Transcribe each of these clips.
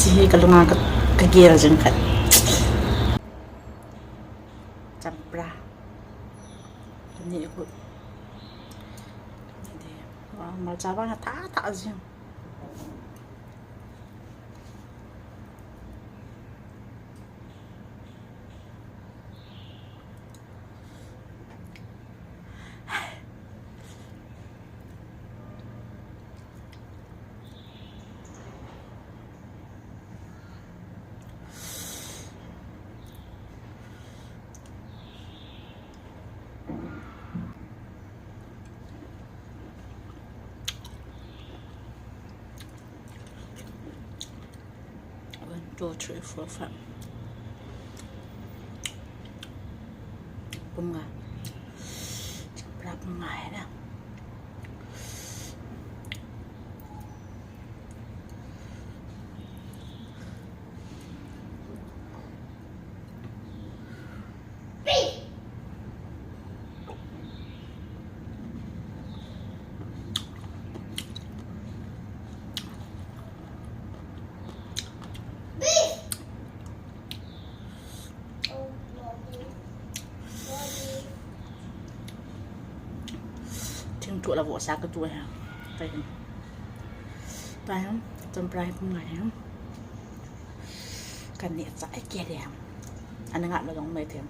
Ci kalau ngangkat kegil jengkat. Campra. Ini ikut. Ini dia. Wah, mal cabang tak aja. One, two, three, four, five. Bunga. Campra bunga ya. Chuột là vỏ sạc cái chuột hả? Tay không? Trong prai không ngày không? Cần nhiệt dãi kia đẹp. Anh ngạn là giống mệt thiệt.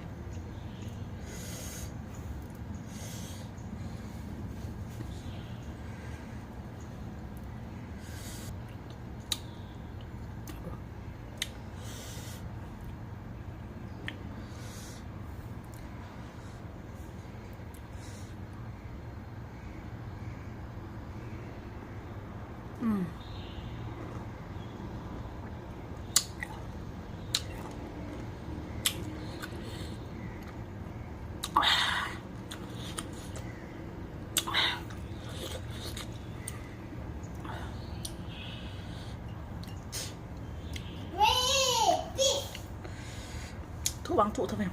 Thuốc băng trụ thôi em.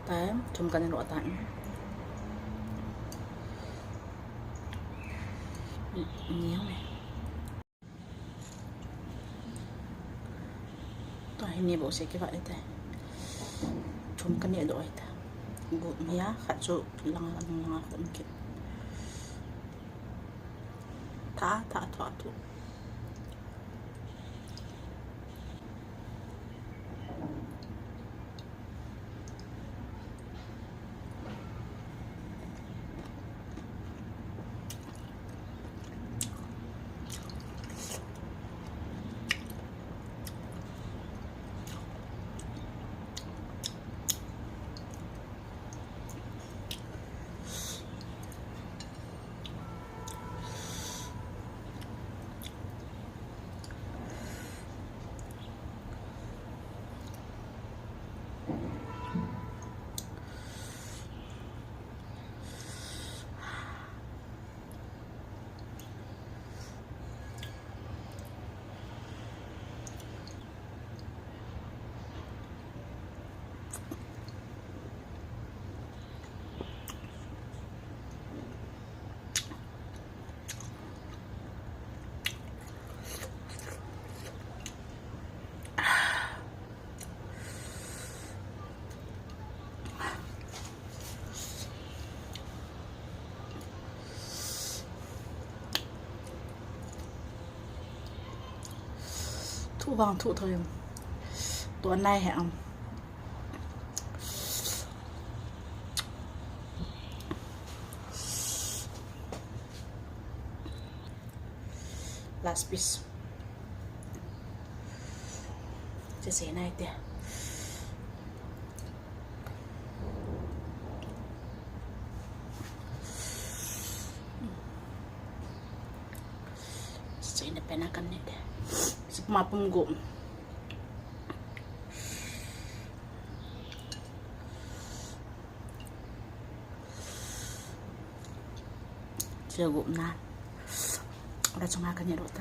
Đấy, chúng cần nội tạng nhéo này. Tôi hình như bộ sẽ cái vậy đấy. Chúng cần nội ta. Gột mía khát chỗ lăng tận kịp. Thả thoát thủ. Thu vàng thụ thôi em. Tuần này hả ông? Last piece. Chia sẻ này kìa. Saya nak penakan ni deh. Semua punggung. Chưa gụm na. Udah cuma akan nyerot.